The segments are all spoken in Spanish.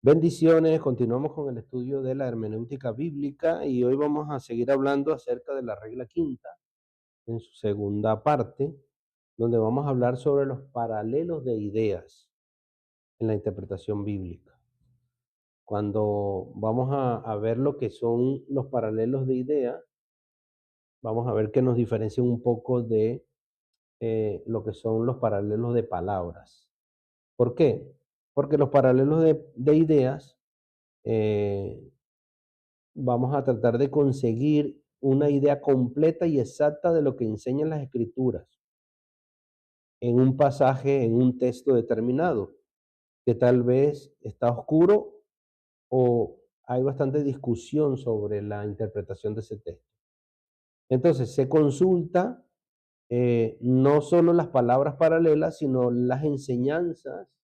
Bendiciones, continuamos con el estudio de la hermenéutica bíblica y hoy vamos a seguir hablando acerca de la regla quinta en su segunda parte, donde vamos a hablar sobre los paralelos de ideas en la interpretación bíblica. Cuando vamos a ver lo que son los paralelos de ideas, vamos a ver que nos diferencian un poco de lo que son los paralelos de palabras. ¿Por qué? Porque los paralelos de ideas eh, vamos a tratar de conseguir una idea completa y exacta de lo que enseñan las escrituras en un pasaje, en un texto determinado, que tal vez está oscuro o hay bastante discusión sobre la interpretación de ese texto. Entonces, se consulta no solo las palabras paralelas, sino las enseñanzas,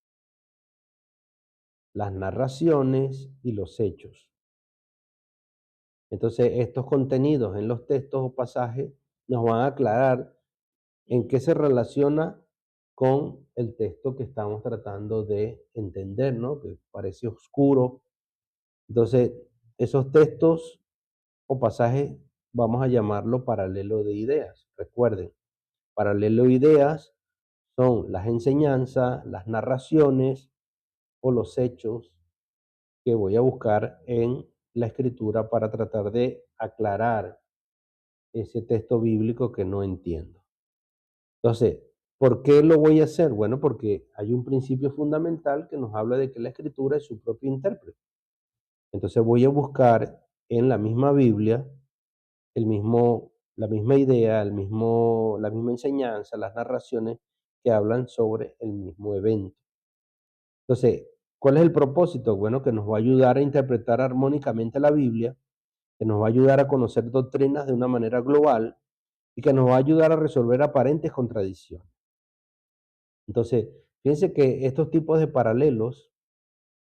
las narraciones y los hechos. Entonces, estos contenidos en los textos o pasajes nos van a aclarar en qué se relaciona con el texto que estamos tratando de entender, ¿no? Que parece oscuro. Entonces, esos textos o pasajes vamos a llamarlo paralelo de ideas. Recuerden, paralelo de ideas son las enseñanzas, las narraciones o los hechos que voy a buscar en la escritura para tratar de aclarar ese texto bíblico que no entiendo. Entonces, ¿por qué lo voy a hacer? Bueno, porque hay un principio fundamental que nos habla de que la escritura es su propio intérprete. Entonces voy a buscar en la misma Biblia la misma idea, la misma enseñanza, las narraciones que hablan sobre el mismo evento. Entonces, ¿cuál es el propósito? Bueno, que nos va a ayudar a interpretar armónicamente la Biblia, que nos va a ayudar a conocer doctrinas de una manera global y que nos va a ayudar a resolver aparentes contradicciones. Entonces, fíjense que estos tipos de paralelos,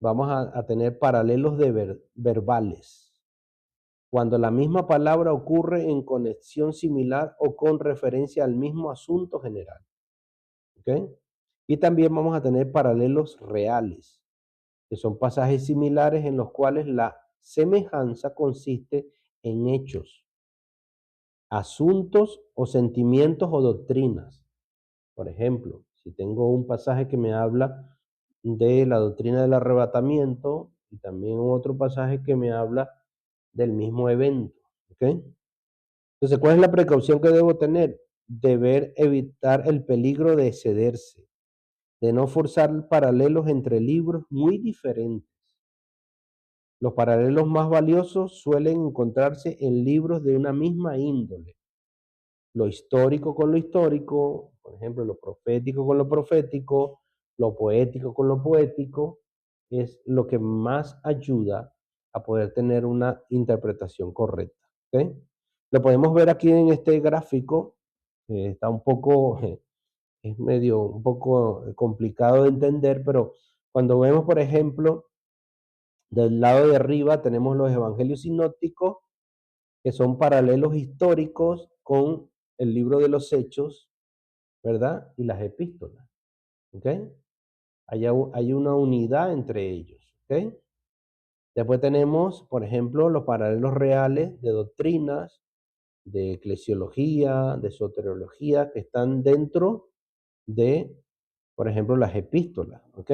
vamos a tener paralelos verbales, cuando la misma palabra ocurre en conexión similar o con referencia al mismo asunto general. ¿Ok? Y también vamos a tener paralelos reales, que son pasajes similares en los cuales la semejanza consiste en hechos, asuntos o sentimientos o doctrinas. Por ejemplo, si tengo un pasaje que me habla de la doctrina del arrebatamiento y también otro pasaje que me habla del mismo evento, ¿ok? Entonces, ¿cuál es la precaución que debo tener? Deber evitar el peligro de excederse, de no forzar paralelos entre libros muy diferentes. Los paralelos más valiosos suelen encontrarse en libros de una misma índole, lo histórico con lo histórico, por ejemplo, lo profético con lo profético, lo poético con lo poético, es lo que más ayuda a poder tener una interpretación correcta. ¿Ok? Lo podemos ver aquí en este gráfico, está un poco, es medio un poco complicado de entender, pero cuando vemos, por ejemplo, del lado de arriba tenemos los evangelios sinópticos, que son paralelos históricos con el libro de los Hechos, ¿verdad? Y las epístolas, ¿ok? Hay una unidad entre ellos, ¿ok? Después tenemos, por ejemplo, los paralelos reales de doctrinas, de eclesiología, de soteriología, que están dentro de, por ejemplo, las epístolas, ¿ok?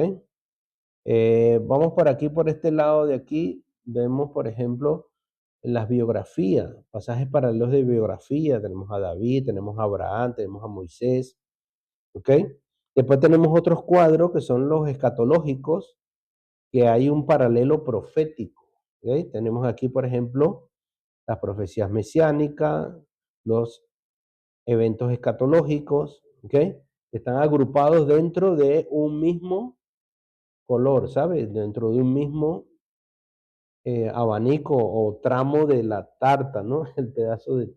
Vamos por aquí, por este lado de aquí, vemos, por ejemplo, las biografías, pasajes paralelos de biografía, tenemos a David, tenemos a Abraham, tenemos a Moisés, ¿ok? Después tenemos otros cuadros que son los escatológicos, que hay un paralelo profético, ¿ok? Tenemos aquí, por ejemplo, las profecías mesiánicas, los eventos escatológicos, ¿ok? Están agrupados dentro de un mismo color, ¿sabes? Dentro de un mismo abanico o tramo de la tarta, ¿no? El pedazo de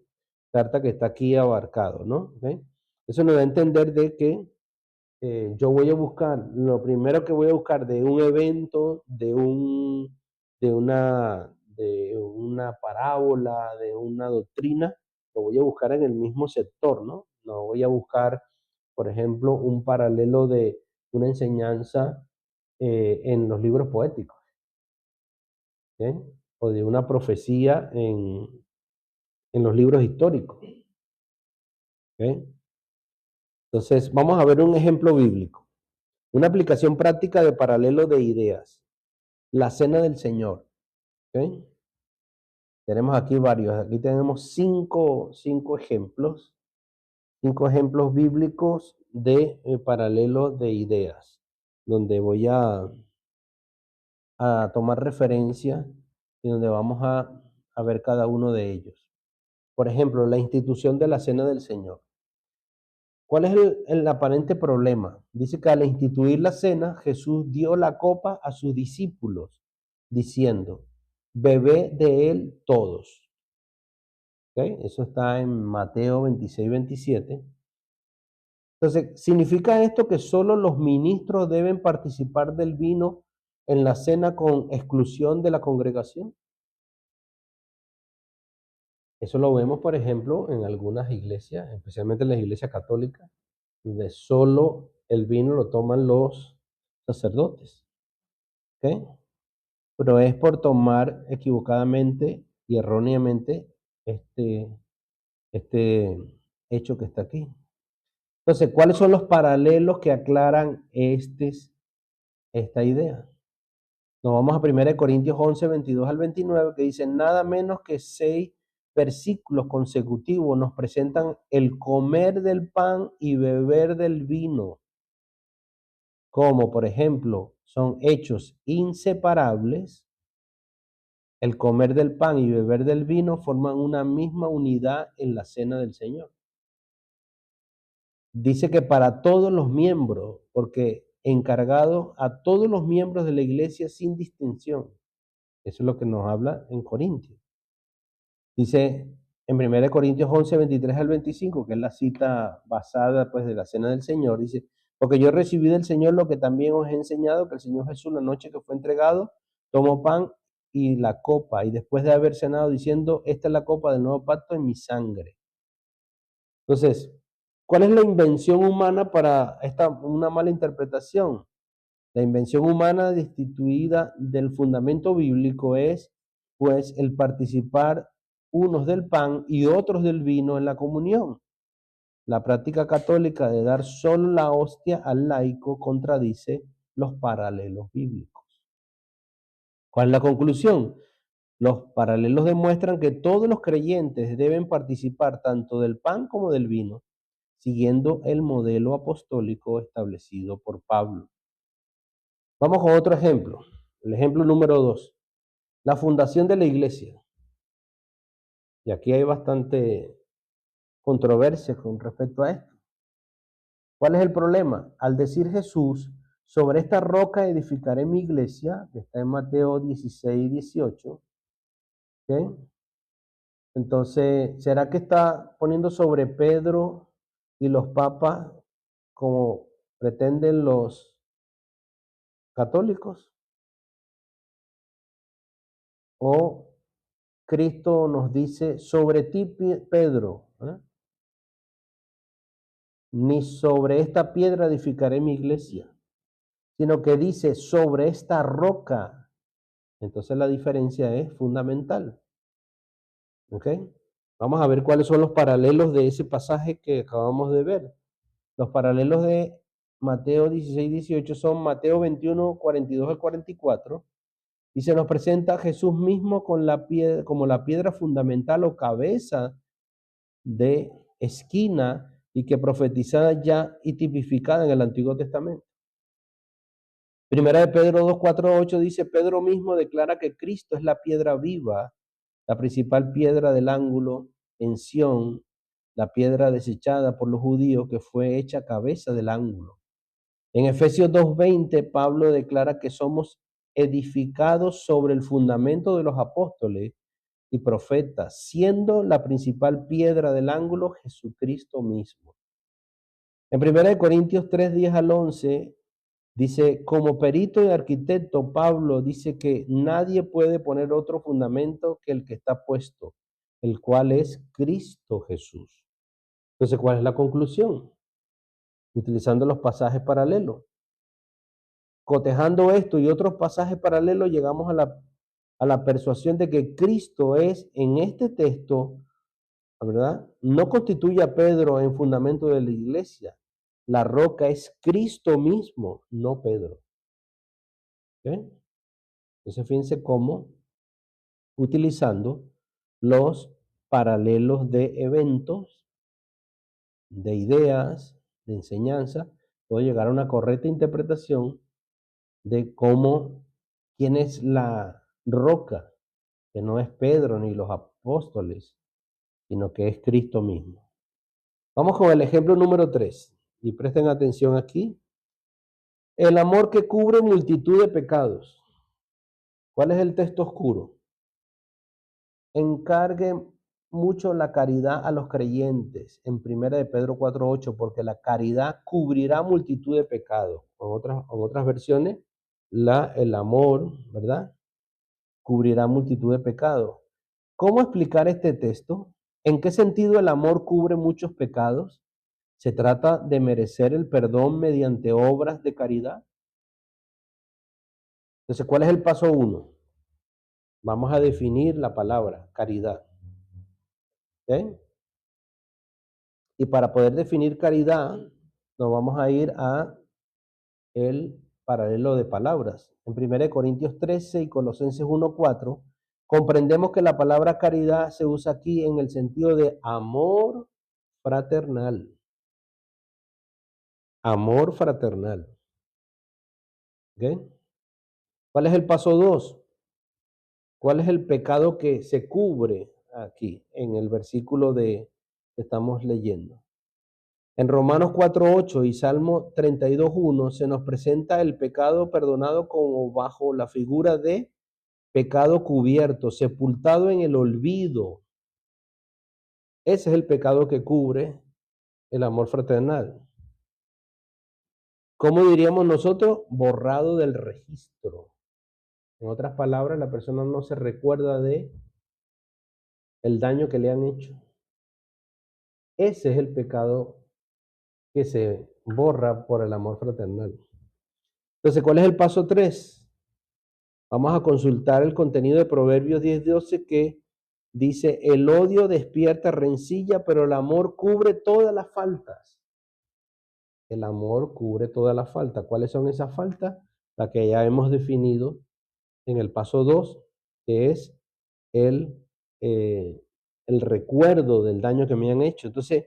tarta que está aquí abarcado, ¿no? ¿Ok? Eso nos da a entender de que yo voy a buscar, lo primero que voy a buscar de un evento, de una parábola, de una doctrina, lo voy a buscar en el mismo sector, ¿no? No voy a buscar, por ejemplo, un paralelo de una enseñanza en los libros poéticos. ¿ok? O de una profecía en los libros históricos, ¿ok? Entonces, vamos a ver un ejemplo bíblico, una aplicación práctica de paralelo de ideas, la cena del Señor, ¿ok? Tenemos aquí varios, aquí tenemos cinco ejemplos bíblicos de paralelos de ideas, donde voy a tomar referencia y donde vamos a ver cada uno de ellos. Por ejemplo, la institución de la cena del Señor. ¿Cuál es el aparente problema? Dice que al instituir la cena, Jesús dio la copa a sus discípulos, diciendo, bebé de él todos. ¿Ok? Eso está en Mateo 26-27. Entonces, ¿significa esto que solo los ministros deben participar del vino en la cena con exclusión de la congregación? Eso lo vemos, por ejemplo, en algunas iglesias, especialmente en las iglesias católicas, donde solo el vino lo toman los sacerdotes, ¿ok? Pero es por tomar equivocadamente y erróneamente este, este hecho que está aquí. Entonces, ¿cuáles son los paralelos que aclaran esta idea? Nos vamos a 1 Corintios 11, 22 al 29, que dice, nada menos que 6 versículos consecutivos nos presentan el comer del pan y beber del vino, como por ejemplo son hechos inseparables. El comer del pan y beber del vino forman una misma unidad en la cena del Señor. Dice que para todos los miembros, porque encargado a todos los miembros de la iglesia sin distinción. Eso es lo que nos habla en Corintios. Dice en 1 Corintios 11, 23 al 25, que es la cita basada pues de la cena del Señor, dice, porque yo recibí del Señor lo que también os he enseñado, que el Señor Jesús la noche que fue entregado, tomó pan y la copa, y después de haber cenado diciendo, esta es la copa del nuevo pacto en mi sangre. Entonces, ¿cuál es la invención humana para una mala interpretación? La invención humana destituida del fundamento bíblico es, pues, el participar unos del pan y otros del vino en la comunión. La práctica católica de dar solo la hostia al laico contradice los paralelos bíblicos. ¿Cuál es la conclusión? Los paralelos demuestran que todos los creyentes deben participar tanto del pan como del vino, siguiendo el modelo apostólico establecido por Pablo. Vamos con otro ejemplo. El ejemplo número 2. La fundación de la iglesia. Y aquí hay bastante controversia con respecto a esto. ¿Cuál es el problema? Al decir Jesús, sobre esta roca edificaré mi iglesia, que está en Mateo 16, 18, ¿ok? Entonces, ¿será que está poniendo sobre Pedro y los papas como pretenden los católicos? ¿O Cristo nos dice, sobre ti, Pedro, ni sobre esta piedra edificaré mi iglesia, sino que dice, sobre esta roca? Entonces la diferencia es fundamental. ¿Ok? Vamos a ver cuáles son los paralelos de ese pasaje que acabamos de ver. Los paralelos de Mateo 16, 18 son Mateo 21, 42 al 44, y se nos presenta a Jesús mismo con como la piedra fundamental o cabeza de esquina y que profetizada ya y tipificada en el Antiguo Testamento. Primera de Pedro 2, 4, 8 dice, Pedro mismo declara que Cristo es la piedra viva, la principal piedra del ángulo en Sión, la piedra desechada por los judíos que fue hecha cabeza del ángulo. En Efesios 2:20, Pablo declara que somos edificados sobre el fundamento de los apóstoles y profetas, siendo la principal piedra del ángulo Jesucristo mismo. En 1 Corintios 3, 10 al 11, dice, como perito y arquitecto, Pablo dice que nadie puede poner otro fundamento que el que está puesto, el cual es Cristo Jesús. Entonces, ¿cuál es la conclusión? Utilizando los pasajes paralelos. Cotejando esto y otros pasajes paralelos, llegamos a la persuasión de que Cristo es en este texto, ¿verdad? No constituye a Pedro en fundamento de la iglesia. La roca es Cristo mismo, no Pedro. ¿Ok? Entonces fíjense cómo utilizando los paralelos de eventos, de ideas, de enseñanza, puedo llegar a una correcta interpretación de quién es la roca, que no es Pedro ni los apóstoles, sino que es Cristo mismo. Vamos con el ejemplo número 3 y presten atención aquí. El amor que cubre multitud de pecados. ¿Cuál es el texto oscuro? Encargue mucho la caridad a los creyentes en 1 de Pedro 4:8, porque la caridad cubrirá multitud de pecados. En otras versiones, el amor, ¿verdad? Cubrirá multitud de pecados. ¿Cómo explicar este texto? ¿En qué sentido el amor cubre muchos pecados? ¿Se trata de merecer el perdón mediante obras de caridad? Entonces, ¿cuál es el paso 1? Vamos a definir la palabra caridad. ¿Ok? Y para poder definir caridad, nos vamos a ir a el paralelo de palabras. En 1 Corintios 13 y Colosenses 1:4, comprendemos que la palabra caridad se usa aquí en el sentido de amor fraternal. Amor fraternal. ¿Ok? ¿Cuál es el paso 2? ¿Cuál es el pecado que se cubre aquí en el versículo que estamos leyendo? En Romanos 4:8 y Salmo 32:1 se nos presenta el pecado perdonado como bajo la figura de pecado cubierto, sepultado en el olvido. Ese es el pecado que cubre el amor fraternal. ¿Cómo diríamos nosotros? Borrado del registro. En otras palabras, la persona no se recuerda de el daño que le han hecho. Ese es el pecado que se borra por el amor fraternal. Entonces, ¿cuál es el paso 3? Vamos a consultar el contenido de Proverbios 10:12 que dice, el odio despierta rencilla, pero el amor cubre todas las faltas. El amor cubre todas las faltas. ¿Cuáles son esas faltas? Las que ya hemos definido en el paso 2, que es el, eh, el recuerdo del daño que me han hecho. Entonces,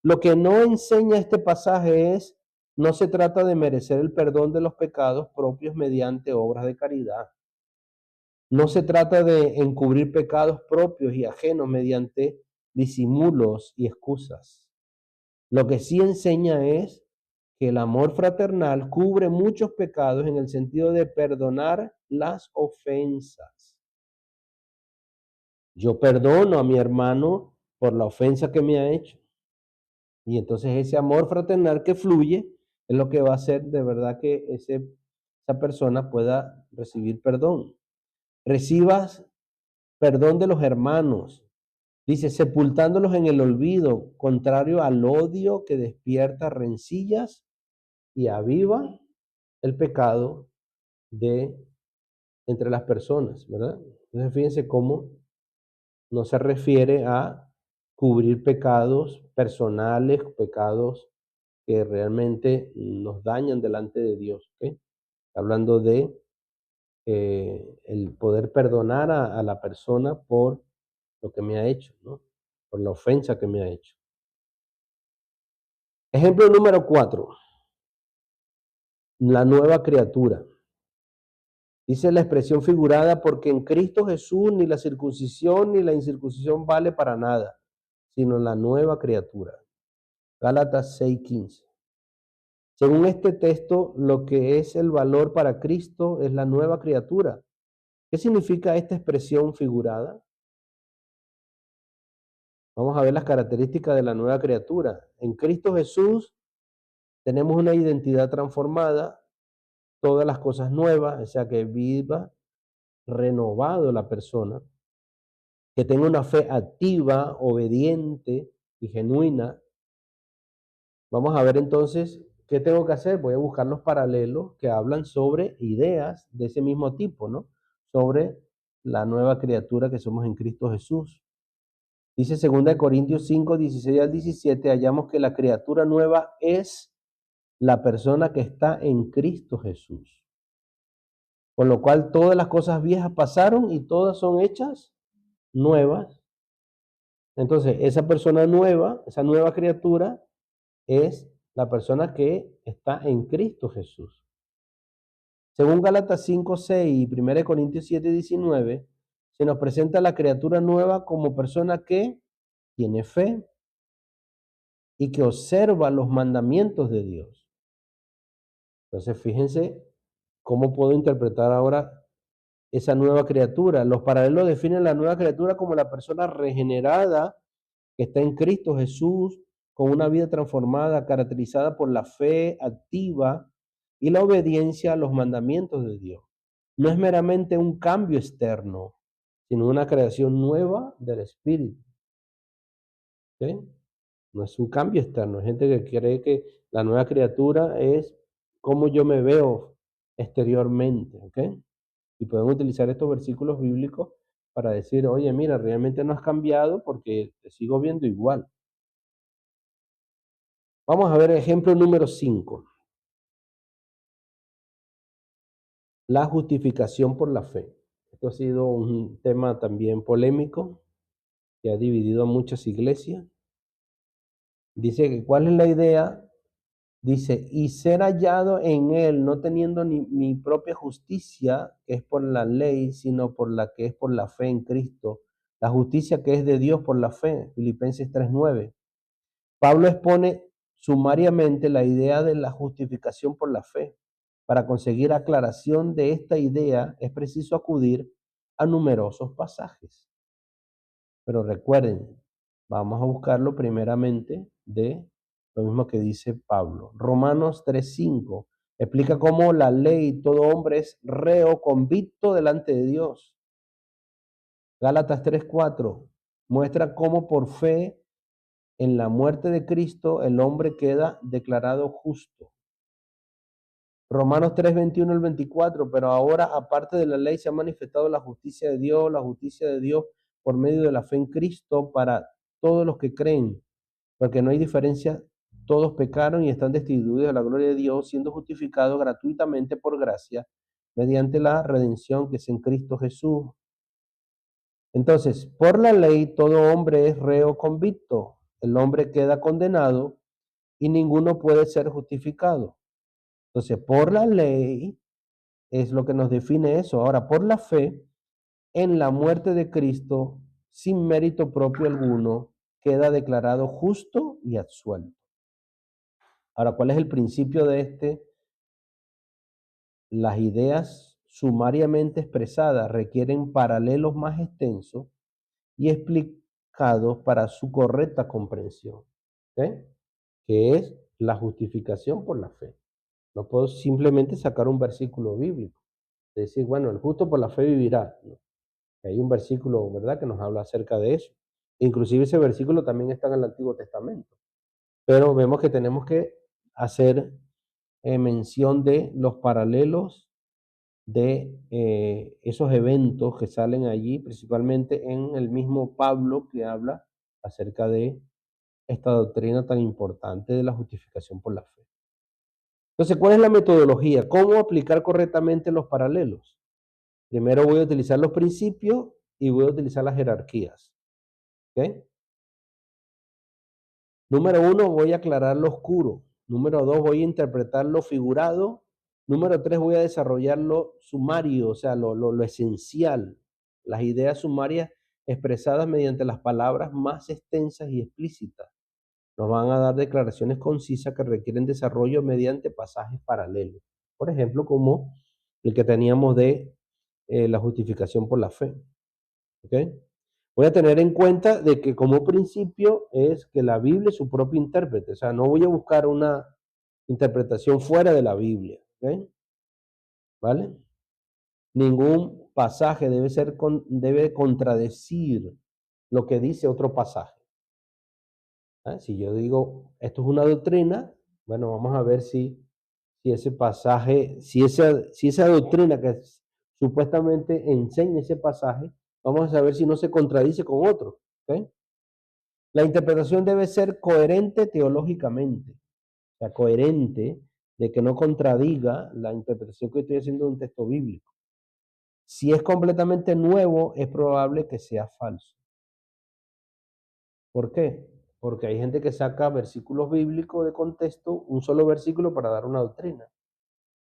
lo que no enseña este pasaje es, no se trata de merecer el perdón de los pecados propios mediante obras de caridad. No se trata de encubrir pecados propios y ajenos mediante disimulos y excusas. Lo que sí enseña es que el amor fraternal cubre muchos pecados en el sentido de perdonar las ofensas. Yo perdono a mi hermano por la ofensa que me ha hecho. Y entonces ese amor fraternal que fluye es lo que va a hacer de verdad que esa persona pueda recibir perdón. Recibas perdón de los hermanos. Dice, sepultándolos en el olvido, contrario al odio que despierta rencillas y aviva el pecado de entre las personas, ¿verdad? Entonces fíjense cómo no se refiere a cubrir pecados personales, pecados que realmente nos dañan delante de Dios, ¿ok? Hablando de el poder perdonar a la persona por lo que me ha hecho, ¿no? Por la ofensa que me ha hecho. Ejemplo número 4, la nueva criatura. Dice la expresión figurada, porque en Cristo Jesús ni la circuncisión ni la incircuncisión vale para nada, sino la nueva criatura. Gálatas 6:15. Según este texto, lo que es el valor para Cristo es la nueva criatura. ¿Qué significa esta expresión figurada? Vamos a ver las características de la nueva criatura. En Cristo Jesús tenemos una identidad transformada, todas las cosas nuevas, o sea, que viva renovado la persona, que tenga una fe activa, obediente y genuina. Vamos a ver entonces qué tengo que hacer. Voy a buscar los paralelos que hablan sobre ideas de ese mismo tipo, ¿no? Sobre la nueva criatura que somos en Cristo Jesús. Dice 2 Corintios 5, 16 al 17, hallamos que la criatura nueva es la persona que está en Cristo Jesús. Con lo cual todas las cosas viejas pasaron y todas son hechas nuevas. Entonces, esa persona nueva, esa nueva criatura, es la persona que está en Cristo Jesús. Según Gálatas 5, 6 y 1 Corintios 7, 19, se nos presenta la criatura nueva como persona que tiene fe y que observa los mandamientos de Dios. Entonces, fíjense cómo puedo interpretar ahora esa nueva criatura. Los paralelos definen la nueva criatura como la persona regenerada que está en Cristo Jesús, con una vida transformada, caracterizada por la fe activa y la obediencia a los mandamientos de Dios. No es meramente un cambio externo, sino una creación nueva del Espíritu. ¿Sí? No es un cambio externo. Hay gente que cree que la nueva criatura es cómo yo me veo exteriormente. ¿Ok? Y podemos utilizar estos versículos bíblicos para decir, oye, mira, realmente no has cambiado porque te sigo viendo igual. Vamos a ver ejemplo número 5. La justificación por la fe. Esto ha sido un tema también polémico que ha dividido a muchas iglesias. Dice que, ¿cuál es la idea? Dice, y ser hallado en él, no teniendo ni mi propia justicia, que es por la ley, sino por la que es por la fe en Cristo. La justicia que es de Dios por la fe. Filipenses 3:9. Pablo expone sumariamente la idea de la justificación por la fe. Para conseguir aclaración de esta idea es preciso acudir a numerosos pasajes. Pero recuerden, vamos a buscarlo primeramente de lo mismo que dice Pablo. Romanos 3:5 explica cómo la ley, todo hombre es reo convicto delante de Dios. Gálatas 3:4 muestra cómo por fe en la muerte de Cristo el hombre queda declarado justo. Romanos 3, 21 al 24, pero ahora aparte de la ley se ha manifestado la justicia de Dios por medio de la fe en Cristo para todos los que creen, porque no hay diferencia, todos pecaron y están destituidos de la gloria de Dios, siendo justificados gratuitamente por gracia, mediante la redención que es en Cristo Jesús. Entonces, por la ley todo hombre es reo convicto, el hombre queda condenado y ninguno puede ser justificado. Entonces, por la ley es lo que nos define eso. Ahora, por la fe, en la muerte de Cristo, sin mérito propio alguno, queda declarado justo y absuelto. Ahora, ¿cuál es el principio de este? Las ideas sumariamente expresadas requieren paralelos más extensos y explicados para su correcta comprensión, ¿okay? Que es la justificación por la fe. No puedo simplemente sacar un versículo bíblico, decir, bueno, el justo por la fe vivirá, ¿no? Hay un versículo, ¿verdad?, que nos habla acerca de eso. Inclusive ese versículo también está en el Antiguo Testamento. Pero vemos que tenemos que hacer mención de los paralelos de esos eventos que salen allí, principalmente en el mismo Pablo que habla acerca de esta doctrina tan importante de la justificación por la fe. Entonces, ¿cuál es la metodología? ¿Cómo aplicar correctamente los paralelos? Primero voy a utilizar los principios y voy a utilizar las jerarquías. ¿Okay? Número 1, voy a aclarar lo oscuro. Número 2, voy a interpretar lo figurado. Número 3, voy a desarrollar lo sumario, o sea, lo esencial. Las ideas sumarias expresadas mediante las palabras más extensas y explícitas. Nos van a dar declaraciones concisas que requieren desarrollo mediante pasajes paralelos. Por ejemplo, como el que teníamos de la justificación por la fe. ¿Okay? Voy a tener en cuenta de que como principio es que la Biblia es su propio intérprete. O sea, no voy a buscar una interpretación fuera de la Biblia. ¿Okay? ¿Vale? Ningún pasaje debe contradecir lo que dice otro pasaje. Si yo digo, esto es una doctrina, bueno, vamos a ver si ese pasaje, si esa doctrina que supuestamente enseña ese pasaje, vamos a saber si no se contradice con otro. ¿Ok? La interpretación debe ser coherente teológicamente, o sea, coherente, de que no contradiga la interpretación que estoy haciendo de un texto bíblico. Si es completamente nuevo, es probable que sea falso. ¿Por qué? Porque hay gente que saca versículos bíblicos de contexto, un solo versículo para dar una doctrina.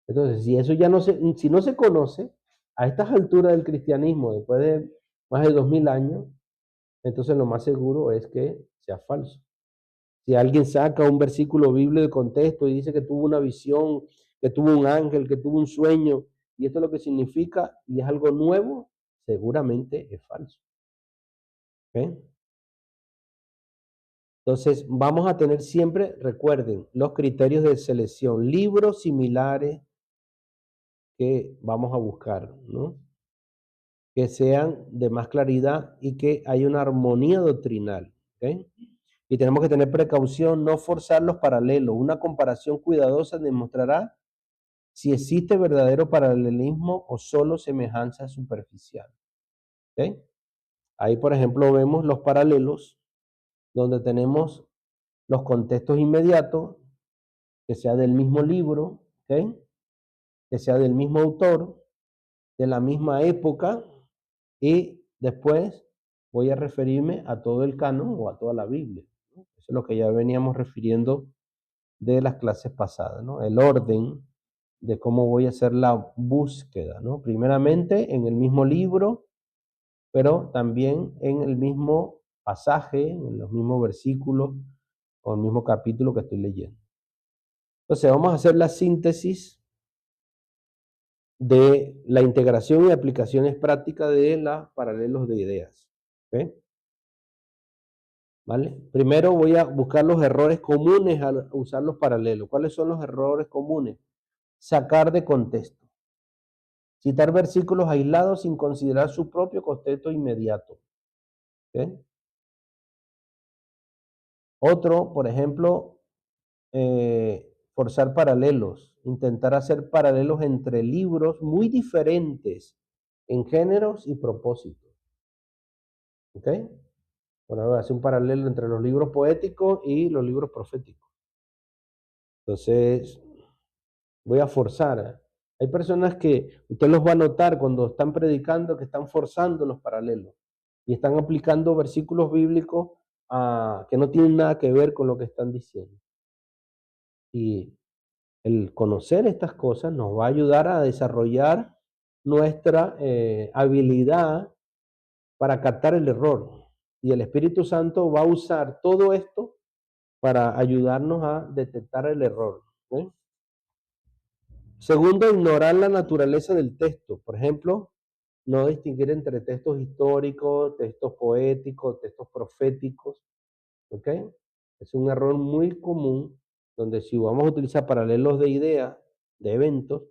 Entonces, si eso ya si no se conoce a estas alturas del cristianismo, después de más de 2000 años, entonces lo más seguro es que sea falso. Si alguien saca un versículo bíblico de contexto y dice que tuvo una visión, que tuvo un ángel, que tuvo un sueño, y esto es lo que significa, y es algo nuevo, seguramente es falso. ¿Ok? Entonces, vamos a tener siempre, recuerden, los criterios de selección, libros similares que vamos a buscar, ¿no? Que sean de más claridad y que haya una armonía doctrinal, ¿ok? Y tenemos que tener precaución, no forzar los paralelos. Una comparación cuidadosa demostrará si existe verdadero paralelismo o solo semejanza superficial, ¿ok? Ahí, por ejemplo, vemos los paralelos donde tenemos los contextos inmediatos, que sea del mismo libro, ¿ok? Que sea del mismo autor, de la misma época, y después voy a referirme a todo el canon o a toda la Biblia, ¿no? Eso es lo que ya veníamos refiriendo de las clases pasadas, ¿no? El orden de cómo voy a hacer la búsqueda, ¿no? Primeramente en el mismo libro, pero también en el mismo pasaje, en los mismos versículos o el mismo capítulo que estoy leyendo. Entonces vamos a hacer la síntesis de la integración y aplicaciones prácticas de los paralelos de ideas. ¿Ok? ¿Vale? Primero voy a buscar los errores comunes al usar los paralelos. ¿Cuáles son los errores comunes? Sacar de contexto. Citar versículos aislados sin considerar su propio contexto inmediato. ¿Ok? Otro, por ejemplo, forzar paralelos. Intentar hacer paralelos entre libros muy diferentes en géneros y propósitos. ¿Ok? Bueno, hacer un paralelo entre los libros poéticos y los libros proféticos. Entonces, voy a forzar. Hay personas que usted los va a notar cuando están predicando que están forzando los paralelos y están aplicando versículos bíblicos que no tienen nada que ver con lo que están diciendo. Y el conocer estas cosas nos va a ayudar a desarrollar nuestra habilidad para captar el error. Y el Espíritu Santo va a usar todo esto para ayudarnos a detectar el error. ¿Eh? Segundo, ignorar la naturaleza del texto. Por ejemplo, no distinguir entre textos históricos, textos poéticos, textos proféticos. ¿Ok? Es un error muy común donde si vamos a utilizar paralelos de ideas, de eventos,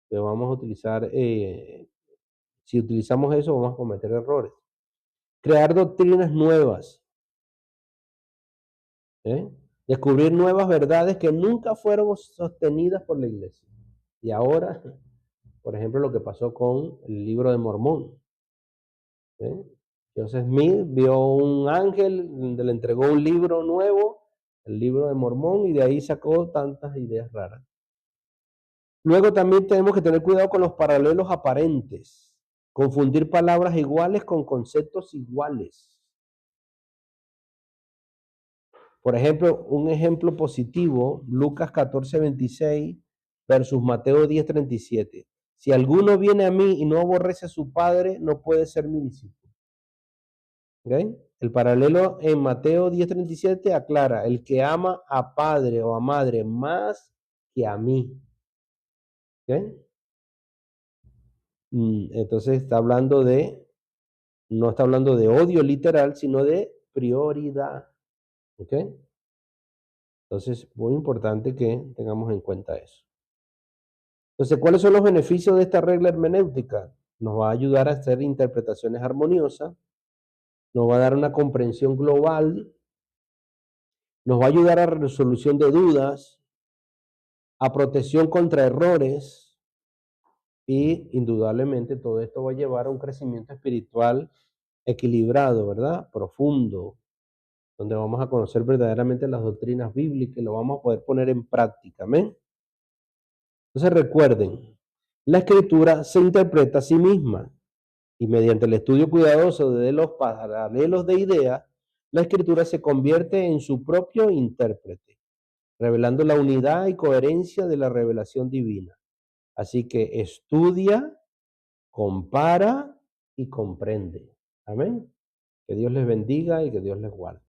pues vamos a utilizar, si utilizamos eso, vamos a cometer errores. Crear doctrinas nuevas. ¿Eh? Descubrir nuevas verdades que nunca fueron sostenidas por la iglesia. Y ahora, por ejemplo, lo que pasó con el libro de Mormón. ¿Eh? Joseph Smith vio un ángel, donde le entregó un libro nuevo, el libro de Mormón, y de ahí sacó tantas ideas raras. Luego también tenemos que tener cuidado con los paralelos aparentes, confundir palabras iguales con conceptos iguales. Por ejemplo, un ejemplo positivo, Lucas 14:26 versus Mateo 10:37. Si alguno viene a mí y no aborrece a su padre, no puede ser mi discípulo. ¿Okay? El paralelo en Mateo 10:37 aclara, el que ama a padre o a madre más que a mí. ¿Okay? Entonces no está hablando de odio literal, sino de prioridad. ¿Ok? Entonces, muy importante que tengamos en cuenta eso. Entonces, ¿cuáles son los beneficios de esta regla hermenéutica? Nos va a ayudar a hacer interpretaciones armoniosas, nos va a dar una comprensión global, nos va a ayudar a resolución de dudas, a protección contra errores Y indudablemente todo esto va a llevar a un crecimiento espiritual equilibrado, ¿verdad? Profundo, donde vamos a conocer verdaderamente las doctrinas bíblicas y lo vamos a poder poner en práctica. Amén. Entonces recuerden, la escritura se interpreta a sí misma y mediante el estudio cuidadoso de los paralelos de ideas, la escritura se convierte en su propio intérprete, revelando la unidad y coherencia de la revelación divina. Así que estudia, compara y comprende. Amén. Que Dios les bendiga y que Dios les guarde.